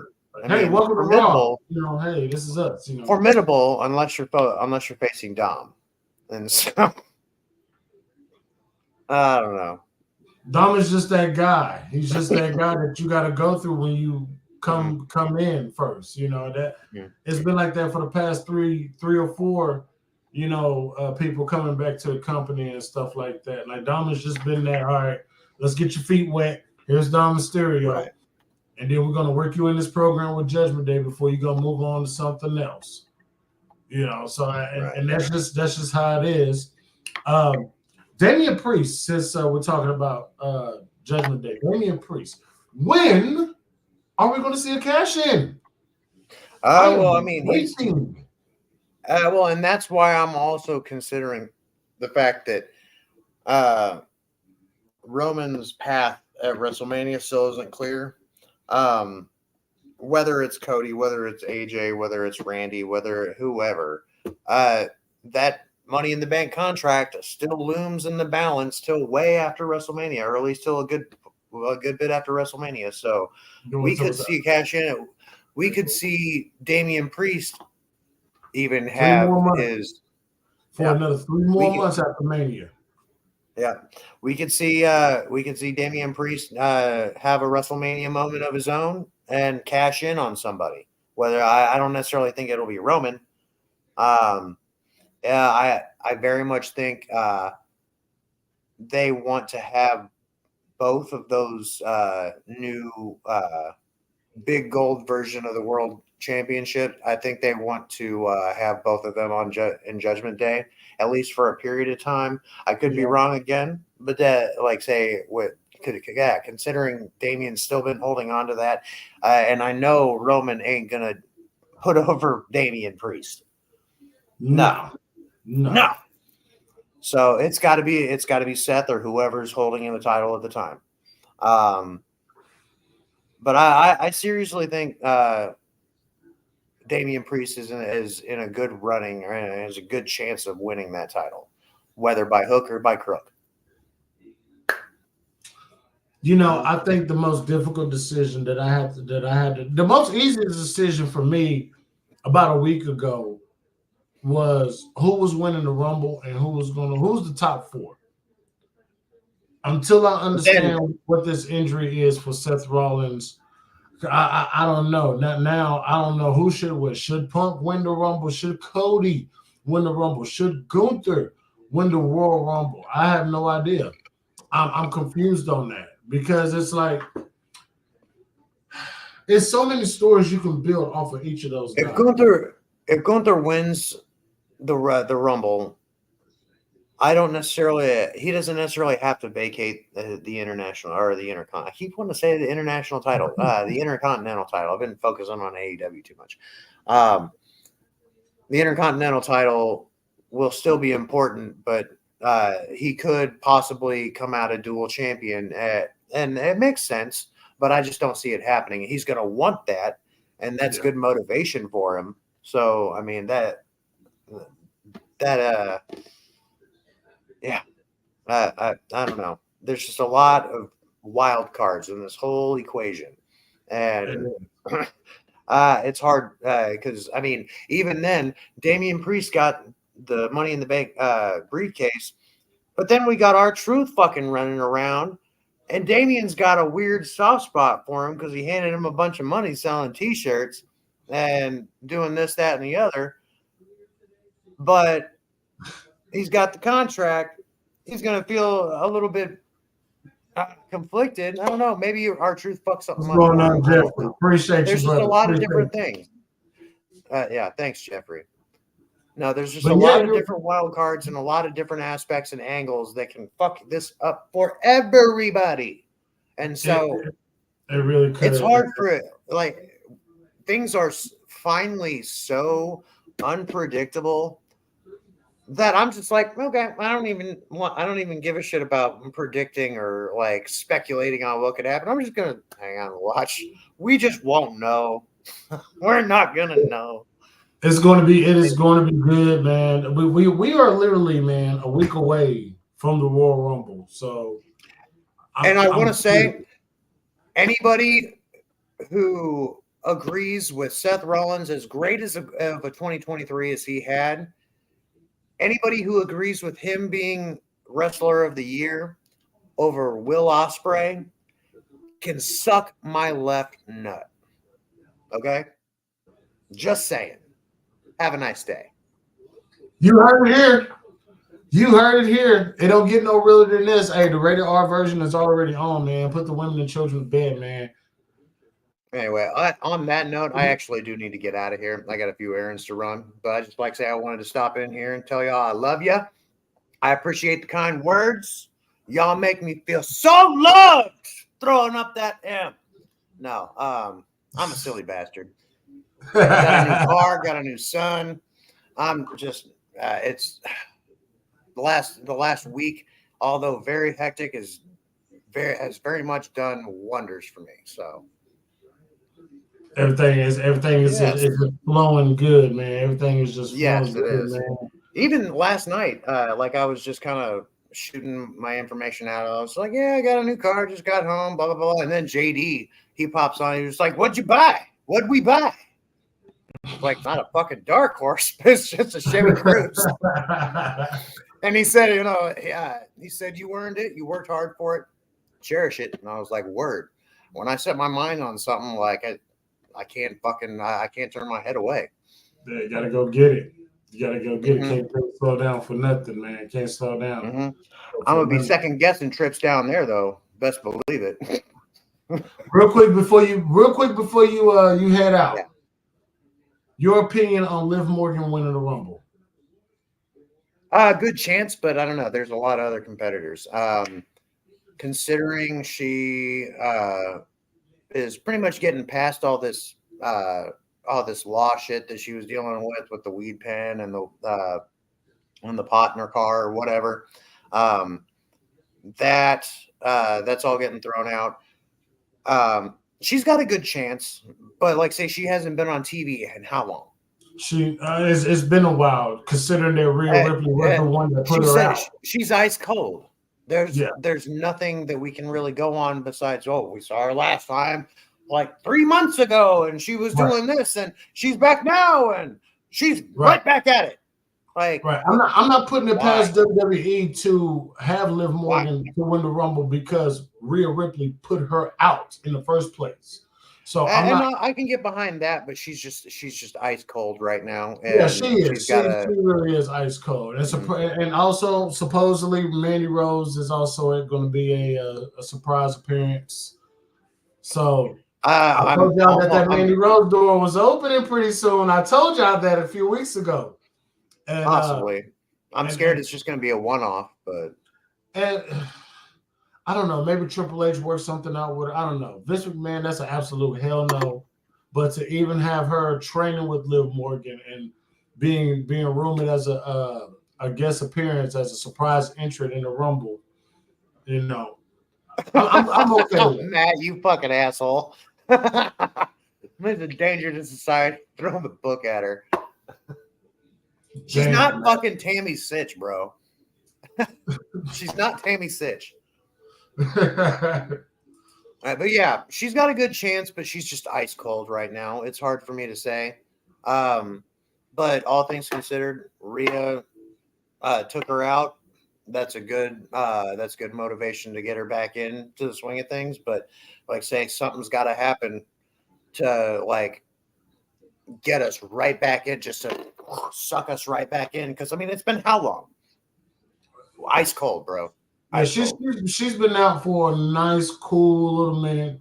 I mean, welcome formidable. Hey, this is us. Formidable unless you're facing Dom, and so I don't know. Dom is just that guy. He's just that guy that you got to go through when you come in first. It's been like that for the past three or four, people coming back to the company and stuff like that. Like, Dom has just been there. All right, let's get your feet wet. Here's Dom Mysterio. Right. And then we're going to work you in this program with Judgment Day before you're going to move on to something else. And that's just how it is. Damian Priest, since we're talking about Judgment Day, Damian Priest, when Are we going to see a cash in? I am Well, I mean, waiting. well, and that's why I'm also considering the fact that Roman's path at WrestleMania still isn't clear. Whether it's Cody, whether it's AJ, whether it's Randy, whether whoever, that Money in the Bank contract still looms in the balance till way after WrestleMania, or at least till a good bit after WrestleMania. So we could see cash in. We could see Damian Priest even have his another 3 more months after Mania. Yeah, we could see Damian Priest have a WrestleMania moment of his own and cash in on somebody. Whether I don't necessarily think it'll be Roman. Yeah, I very much think they want to have both of those new big gold version of the World Championship. I think they want to have both of them on in Judgment Day, at least for a period of time. I could be wrong again, but considering Damien's still been holding on to that, and I know Roman ain't gonna put over Damian Priest. No. So it's got to be Seth or whoever's holding in the title at the time. But I seriously think Damian Priest is in a good running or has a good chance of winning that title, whether by hook or by crook. I think the most difficult decision the most easiest decision for me about a week ago was who was winning the Rumble and who's the top 4. Until I understand what this injury is for Seth Rollins, I don't know. Now I don't know who should win. Should Punk win the Rumble? Should Cody win the Rumble? Should Gunther win the Royal Rumble? I have no idea. I'm confused on that because it's like there's so many stories you can build off of each of those guys. If Gunther wins the Rumble, he doesn't necessarily have to vacate the international or the Intercontinental. I keep wanting to say the international title, the Intercontinental title. I've been focusing on AEW too much. The Intercontinental title will still be important, but he could possibly come out a dual champion, and it makes sense. But I just don't see it happening. He's going to want that, and that's good motivation for him. So I mean I don't know. There's just a lot of wild cards in this whole equation, and it's hard because I mean, even then, Damian Priest got the Money in the Bank briefcase, but then we got R-Truth fucking running around, and Damian's got a weird soft spot for him because he handed him a bunch of money selling T-shirts and doing this, that, and the other, but he's got the contract. He's going to feel a little bit conflicted. I don't know. Maybe R-Truth fucks something up. What's going on, Jeffrey? Appreciate There's you, just brother. a lot of different things. Yeah, thanks, Jeffrey. No, there's just a But lot of different wild cards and a lot of different aspects and angles that can fuck this up for everybody. And so it really could. It's hard for it. Like, things are finally so unpredictable that I'm just like, okay, I don't even give a shit about predicting or like speculating on what could happen. I'm just gonna hang on and watch. We just won't know. We're not gonna know. It is going to be good, man. We are literally, man, a week away from the Royal Rumble. So I want to say, anybody who agrees with Seth Rollins, as great as of a 2023 as he had, anybody who agrees with him being Wrestler of the Year over Will Ospreay can suck my left nut. Okay? Just saying. Have a nice day. You heard it here. You heard it here. It don't get no realer than this. Hey, the rated R version is already on, man. Put the women and children to bed, man. Anyway, on that note, I actually do need to get out of here. I got a few errands to run, but I just like to say I wanted to stop in here and tell y'all I love you. I appreciate the kind words. Y'all make me feel so loved throwing up that M. No, I'm a silly bastard. Got a new car, got a new son. I'm just it's the last week, although very hectic, has very much done wonders for me. So everything is yes, just flowing good, man. Everything is just flowing yes, it good, is. man. Even last night, like I was just kind of shooting my information out. I was like, yeah, I got a new car, just got home, blah blah blah. And then JD, he pops on. He was like, "What'd you buy? What'd we buy?" Like, not a fucking dark horse, but it's just a Chevy Cruze. And he said, yeah, he said, you earned it. You worked hard for it. Cherish it. And I was like, word. When I set my mind on something, like I can't turn my head away. Yeah, you gotta go get it. You gotta go get Mm-hmm. it. Can't slow down for nothing, man. Can't slow down. Mm-hmm. I'm gonna be second guessing trips down there, though. Best believe it. Real quick before you head out, Yeah. your opinion on Liv Morgan winning the Rumble? Good chance, but I don't know. There's a lot of other competitors. Considering she is pretty much getting past all this law shit that she was dealing with the weed pen and the pot in her car or whatever. That's all getting thrown out. She's got a good chance, but like say she hasn't been on TV in how long? It's been a while, considering that Rhea Ripley was the one that put her out. She's ice cold. There's nothing that we can really go on besides, we saw her last time like 3 months ago and she was doing this and she's back now and she's right back at it. Like, right. I'm not putting it past WWE to have Liv Morgan to win the Rumble because Rhea Ripley put her out in the first place. So I can get behind that, but she's just ice cold right now. And yeah, she is. She really is ice cold. And also supposedly Mandy Rose is also going to be a surprise appearance. So I told y'all that Mandy Rose door was opening pretty soon. I told y'all that a few weeks ago. And, possibly. I'm scared it's just going to be a one-off, but I don't know. Maybe Triple H worked something out with her. I don't know. Vince McMahon, that's an absolute hell no. But to even have her training with Liv Morgan and being rumored as a guest appearance as a surprise entrant in the Rumble, I'm okay with it. Matt, you fucking asshole. It's a danger to society. Throw the book at her. She's not fucking Tammy Sitch, bro. She's not Tammy Sitch. But yeah, she's got a good chance, but she's just ice cold right now. It's hard for me to say. But all things considered, Rhea took her out. That's good motivation to get her back into the swing of things. But like say something's got to happen to like get us right back in, just to suck us right back in. Because I mean, it's been how long? Ice cold, bro. Yeah, she's been out for a nice, cool little minute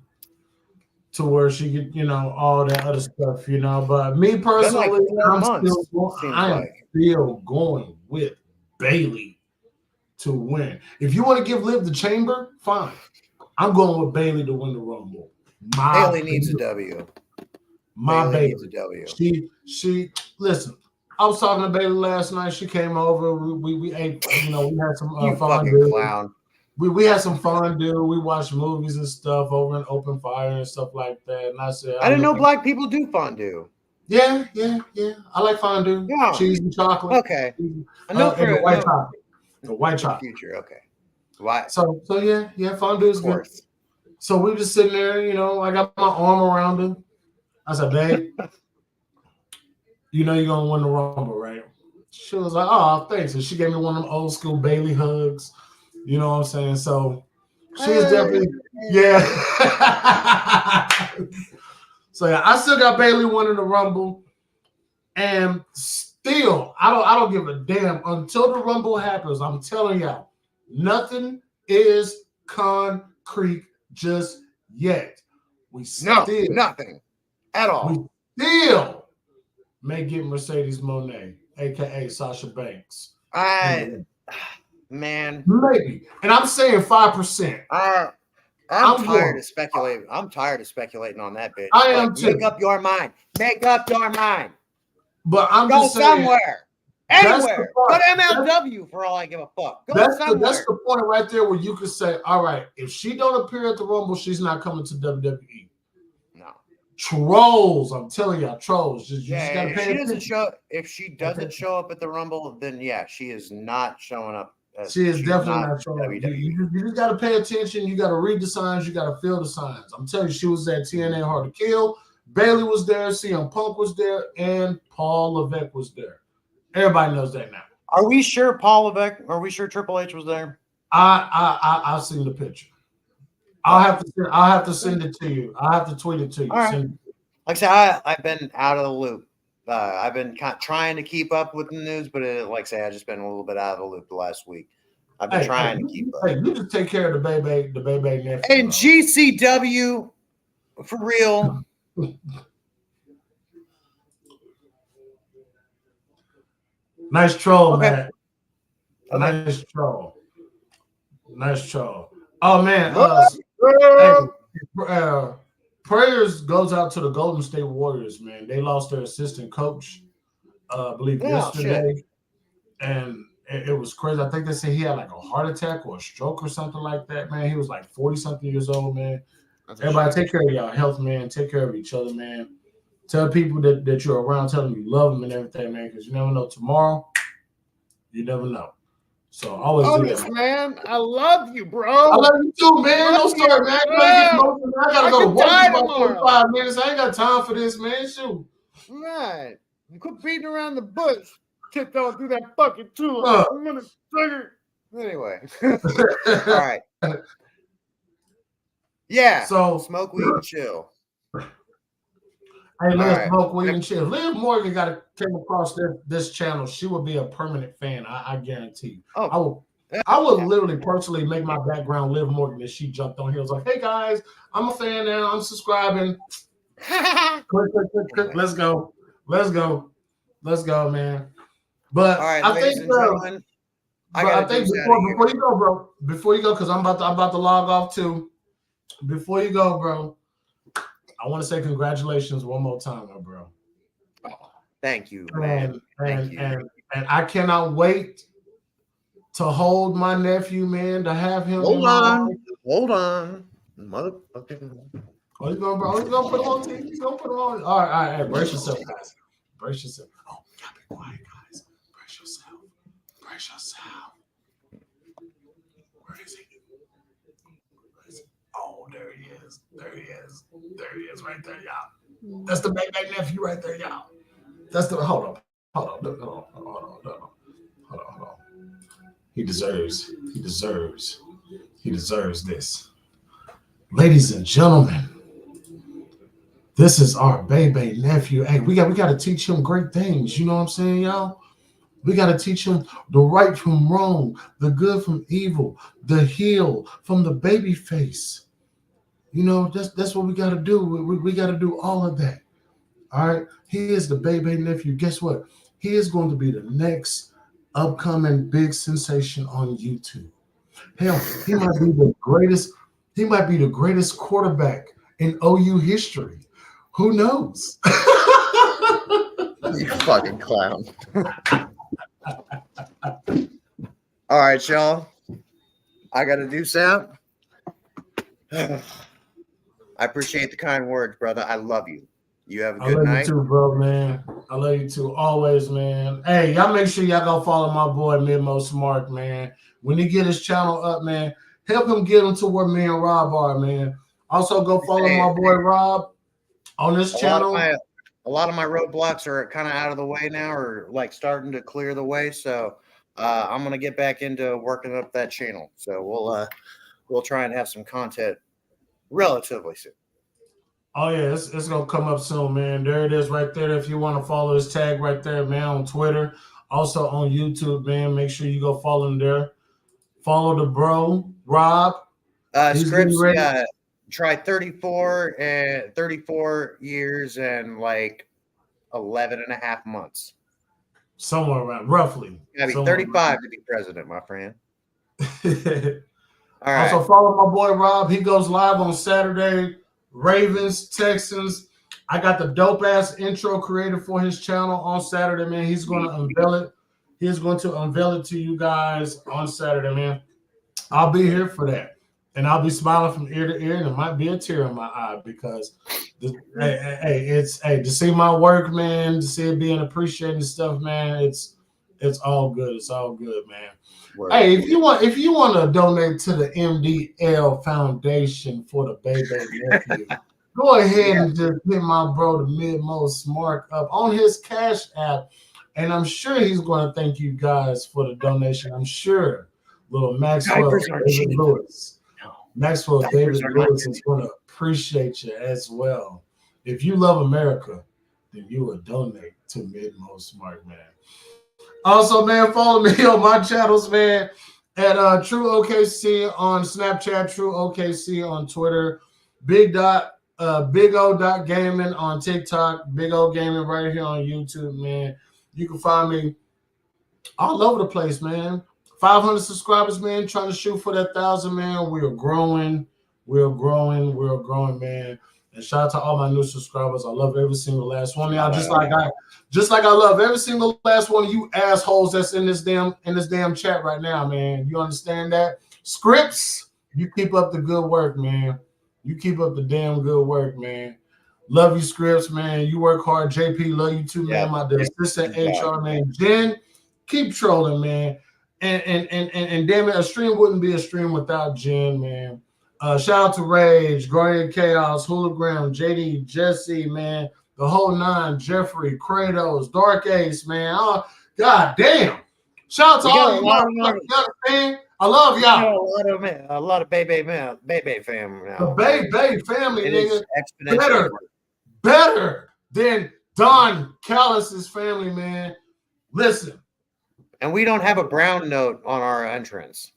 to where she could, all that other stuff, But me personally, I'm still going with Bayley to win. If you want to give Liv the chamber, fine. I'm going with Bayley to win the Rumble. Bayley needs a W. Bayley needs a W. She listen. I was talking to Bayley last night. She came over. We ate. We had some fondue. Clown. We had some fondue. We watched movies and stuff over in open fire and stuff like that. And I said, I didn't know black people do fondue. Yeah. I like fondue. Yeah. Cheese and chocolate. Okay. I know and the white chocolate. The white chocolate. Future. Okay. Why? So yeah, fondue is good. So we were just sitting there. I got my arm around her. I said, babe. You're gonna win the Rumble, right? She was like, "Oh, thanks." And she gave me one of them old school Bayley hugs. You know what I'm saying? So she is definitely, yeah. So yeah, I still got Bayley winning the Rumble, and still, I don't give a damn until the Rumble happens. I'm telling y'all, nothing is concrete just yet. Nothing at all. We still may get Mercedes Moné, aka Sasha Banks. Man, maybe, and I'm saying 5%. I'm I'm tired going. of speculating. I'm tired of speculating on that bitch. I am Like, too. make up your mind. Make up your mind. But I'm Go just saying, somewhere. that's the Anywhere. Go part. to MLW for all I give a fuck. Go That's somewhere. the point right there where you could say, all right, if she don't appear at the Rumble, she's not coming to WWE. No. Trolls, I'm telling y'all, trolls. You just gotta If pay she attention. doesn't show, if she doesn't show up at the Rumble, then yeah, she is not showing up. She is She's definitely not showing up. WWE. You just got to pay attention. You got to read the signs. You got to feel the signs. I'm telling you, she was at TNA Hard to Kill. Bailey was there. CM Punk was there. And Paul Levesque was there. Everybody knows that now. Are we sure Paul Levesque? Are we sure Triple H was there? I've seen the picture. I'll have to send it to you. I'll have to tweet it to you. All right. Like I said, I've been out of the loop. I've been trying to keep up with the news, but like I say, I've just been a little bit out of the loop the last week. I've been trying to keep up. Hey, you just take care of the baby nephew. And GCW, for real. Nice troll, Okay. man. Okay. Nice troll. Oh man, prayers goes out to the Golden State Warriors, man. They lost their assistant coach, I believe yesterday, and it was crazy. I think they said he had like a heart attack or a stroke or something like that, man. He was like 40-something years old, man. Everybody take care of y'all health, man. Take care of each other, man. Tell people that you're around, tell them you love them and everything, man, because you never know tomorrow. You never know. So always do that, man. I love you, bro. I love you too, man. No story, man. I gotta go to work in about 45 minutes. I ain't got time for this, man. Shoot. Right. Quit beating around the bush. Tiptoeing through that fucking tool. Anyway. All right. Yeah. So smoke weed and chill. Hey, let's smoke weed and chill. Liv Morgan got to came across this channel. She would be a permanent fan. I guarantee you. Oh, I would literally personally make my background Liv Morgan if she jumped on here. I was like, hey guys, I'm a fan now. I'm subscribing. Click. Let's go, man. But all right, I think, before you go, bro, because I'm about to log off too. Before you go, bro, I want to say congratulations one more time, my bro. Oh, thank you, man. And I cannot wait to hold my nephew, man, to have him. Hold on. Motherfucker. Oh, he's gonna put him on TV. He's gonna put him on. All right. Brace yourself, guys. Brace yourself. Oh, gotta be quiet, guys. Brace yourself. Where is he? Oh, there he is. There he is right there, y'all. That's the baby nephew right there, y'all. That's the hold on. He deserves this. Ladies and gentlemen, this is our baby nephew. Hey, we got to teach him great things. You know what I'm saying, y'all? We got to teach him the right from wrong, the good from evil, the heel from the baby face. You know, that's what we got to do. We got to do all of that. All right. He is the baby nephew. Guess what? He is going to be the next upcoming big sensation on YouTube. Hell, he might be the greatest. He might be the greatest quarterback in OU history. Who knows? You fucking clown. All right, y'all. I got to do something. I appreciate the kind words, brother. I love you. You have a good night. I love you too, bro, man. I love you too, always, man. Hey, y'all make sure y'all go follow my boy, Midmo Smart, man. When he get his channel up, man, help him get him to where me and Rob are, man. Also, go follow my boy Rob on this channel. A lot of my roadblocks are kind of out of the way now, or like starting to clear the way. So I'm gonna get back into working up that channel. So we'll try and have some content relatively soon. Oh yeah, it's gonna come up soon, man. There it is right there. If you want to follow his tag right there, man, on Twitter, also on YouTube, man. Make sure you go follow him there. Follow the bro, Rob. Scripts, try 34 years and like 11 and a half months. Somewhere around, roughly. You gotta be 35 to be president, my friend. All right. Also follow my boy Rob. He goes live on Saturday. Ravens, Texans. I got the dope ass intro created for his channel on Saturday, man. He's going to unveil it. He's going to unveil it to you guys on Saturday, man. I'll be here for that. And I'll be smiling from ear to ear, and it might be a tear in my eye because to see my work, man, to see it being appreciated and stuff, man, it's all good. It's all good, man. Word. Hey, if you want to donate to the MDL Foundation for the baby nephew, go ahead and just hit my bro the Midmost Mark up on his Cash App, and I'm sure he's going to thank you guys for the donation. I'm sure little Maxwell David Lewis, David Lewis is going to appreciate you as well. If you love America, then you will donate to Midmost Mark, man. Also, man, follow me on my channels, man, at True OKC on Snapchat, True OKC on Twitter, BiggOh.gaming on TikTok, BiggOh Gaming right here on YouTube, man. You can find me all over the place, man. 500 subscribers, man. Trying to shoot for that 1,000, man. We're growing, man. And shout out to all my new subscribers. I love every single last one of y'all. Just like I love every single last one of you assholes that's in this damn chat right now, man. You understand that? Scripts, you keep up the good work, man. You keep up the damn good work, man. Love you, Scripts, man. You work hard. JP, love you too, man. My assistant HR, man. Jen, keep trolling, man. And damn it, a stream wouldn't be a stream without Jen, man. Shout out to Rage, Guardian Chaos, Hologram, JD, Jesse, man, the whole nine, Jeffrey, Kratos, Dark Ace, man. Oh, God damn. Shout out to all you man. I love y'all. A lot of Bay family now. The Bay family, nigga. Better than Don Callis's family, man. Listen. And we don't have a brown note on our entrance.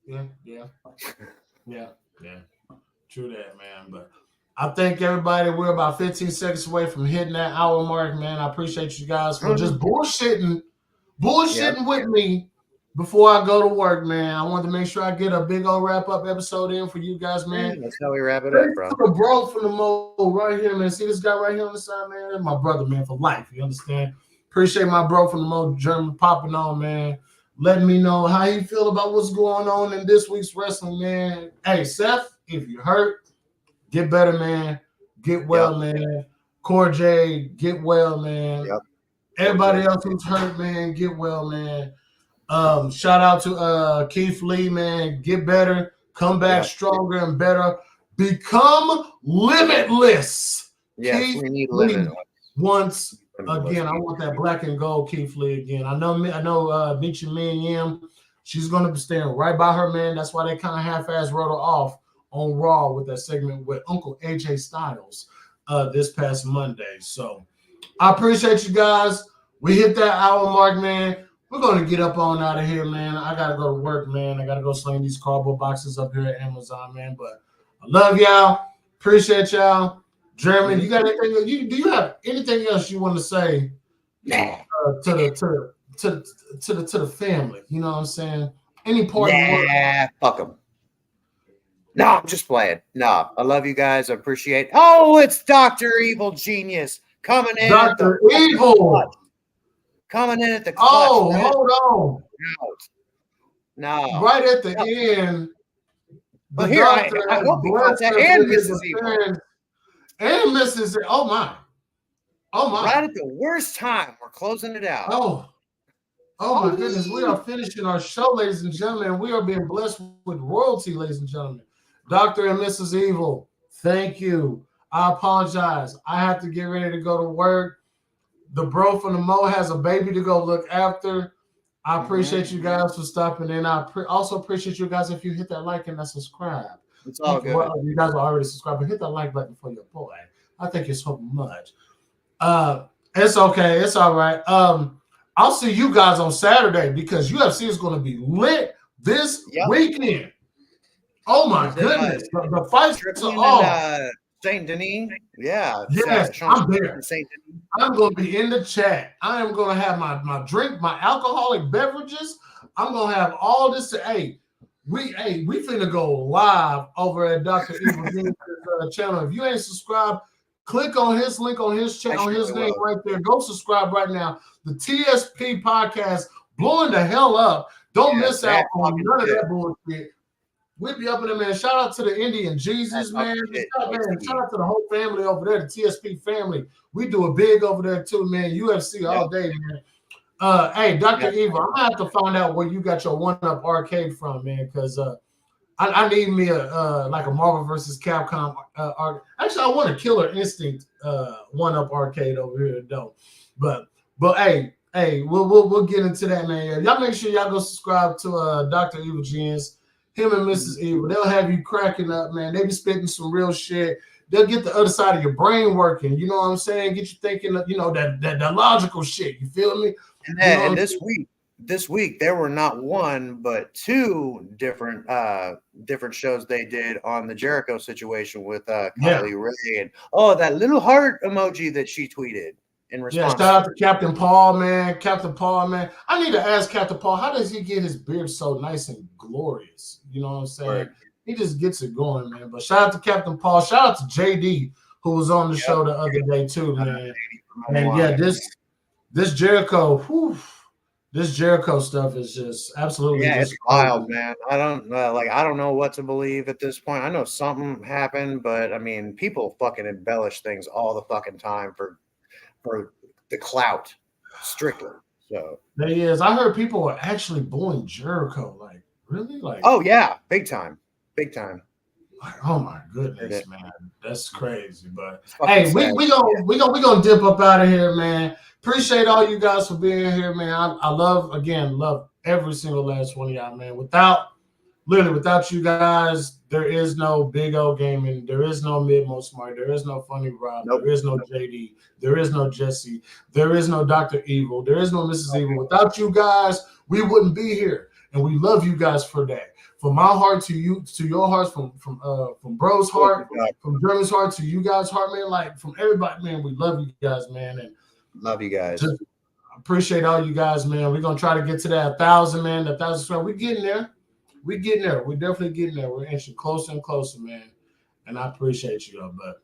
Yeah. True that, man. But I thank everybody. We're about 15 seconds away from hitting that hour mark, man. I appreciate you guys for just bullshitting with me before I go to work, man. I wanted to make sure I get a big old wrap-up episode in for you guys, man. That's how we wrap it up, bro. The bro from the Mo right here, man. See this guy right here on the side, man? That's my brother, man, for life. You understand? Appreciate my bro from the Mo German popping on, man. Letting me know how you feel about what's going on in this week's wrestling, man. Hey, Seth, if you hurt, get better, man. Get well, man. Core J, get well, man. Everybody else who's hurt, man, get well, man. Shout out to Keith Lee, man. Get better. Come back stronger and better. Become limitless. Yes, Keith we need limitless. Once again, I want that black and gold Keith Lee again. I know Nietzsche Me Yim. She's going to be staying right by her, man. That's why they kind of half-ass wrote her off on Raw with that segment with Uncle AJ Styles this past Monday. So I appreciate you guys. We hit that hour mark, man. We're going to get up on out of here, man. I got to go to work, man. I got to go sling these cardboard boxes up here at Amazon, man. But I love y'all. Appreciate y'all. Jeremy, you got anything? Do you have anything else you want to say to the family? You know what I'm saying? Any part? Fuck them. No, I'm just playing. No, I love you guys. I appreciate. Oh, it's Dr. Evil Genius coming in. Dr. Evil coming in at the clutch. Oh, hold on. No, right at the end. But here I hope he comes out and Mrs. Evil. And Mrs. Oh my. Right at the worst time. We're closing it out. Oh my goodness. We are finishing our show, ladies and gentlemen. We are being blessed with royalty, ladies and gentlemen. Dr. and Mrs. Evil, thank you. I apologize. I have to get ready to go to work. The bro from the Mo has a baby to go look after. I appreciate you guys for stopping in. I also appreciate you guys if you hit that like and that subscribe. It's all good. Well, you guys are already subscribed, but hit that like button for your boy. I thank you so much. It's okay. It's all right. I'll see you guys on Saturday because UFC is going to be lit this weekend. Oh my goodness. The fights are all. St. Denis? Yeah. Yes, I'm there. I'm going to be in the chat. I am going to have my drink, my alcoholic beverages. I'm going to have all this. Hey, we finna go live over at Dr. Evil Genius channel. If you ain't subscribed, click on his link on his channel, on his name right there. Go subscribe right now. The TSP podcast blowing the hell up. Don't miss out on none of that bullshit. We'll be up in there, man. Shout out to the Indian Jesus, man. Shout out to the whole family over there, the TSP family. We do a big over there too, man. UFC all day, man. Hey, Dr. Evil, I'm gonna have to find out where you got your one-up arcade from, man, because I need me a like a Marvel versus Capcom arcade. Actually, I want a Killer Instinct one-up arcade over here though. But hey, we'll get into that, man. Y'all make sure y'all go subscribe to Dr. Evil Genius, him and Mrs. Evil. They'll have you cracking up, man. They be spitting some real shit. They'll get the other side of your brain working. You know what I'm saying? Get you thinking, that logical shit. You feel me? And this week there were not one but two different shows they did on the Jericho situation with Kylie Ray, and that little heart emoji that she tweeted in response. Yeah, shout out to Captain Paul, man. Captain Paul, man. I need to ask Captain Paul, how does he get his beard so nice and glorious? You know what I'm saying? Right. He just gets it going, man. But shout out to Captain Paul. Shout out to JD, who was on the show the other day too, man. And yeah, this Jericho, this Jericho stuff is just absolutely it's wild, man. I don't know what to believe at this point. I know something happened, but I mean, people fucking embellish things all the fucking time for the clout, strictly. So there he is. I heard people were actually booing Jericho. Like, really? Like, oh yeah, big time. Like, oh my goodness, man, that's crazy. But hey, we gonna dip up out of here, man. Appreciate all you guys for being here, man. I love every single last one of y'all, man. Without you guys, there is no BiggOh Gaming, there is no Mid-Most Smart, there is no Funny Rob, there is no JD, there is no Jesse, there is no Dr. Evil, there is no Mrs. Evil. Without you guys, we wouldn't be here, and we love you guys for that. From my heart to you, to your hearts, from Bro's heart, from Jeremy's heart to you guys' heart, man. Like, from everybody, man, we love you guys, man, and love you guys. Just appreciate all you guys, man. We're gonna try to get to that 1,000, man. That 1,000. We're getting there. We're getting there. We're definitely getting there. We're inching closer and closer, man. And I appreciate you, but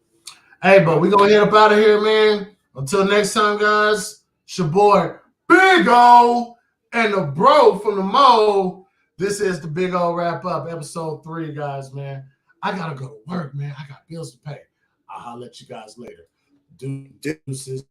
we're gonna head up out of here, man. Until next time, guys. It's your boy BiggOh and the bro from the Mo. This is the BiggOh wrap up, episode 3, guys, man. I gotta go to work, man. I got bills to pay. I'll let you guys later. Deuces.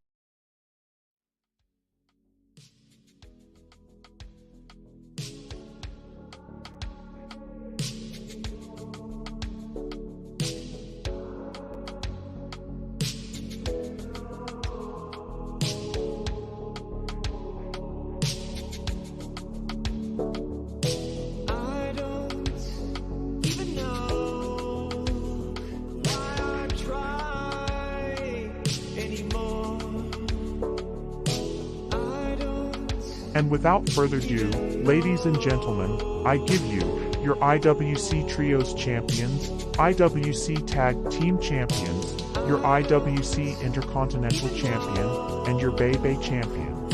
And without further ado, ladies and gentlemen, I give you your IWC Trios Champions, IWC Tag Team Champions, your IWC Intercontinental Champion, and your Bebe Champion.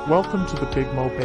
Welcome to the Big Mo Baby.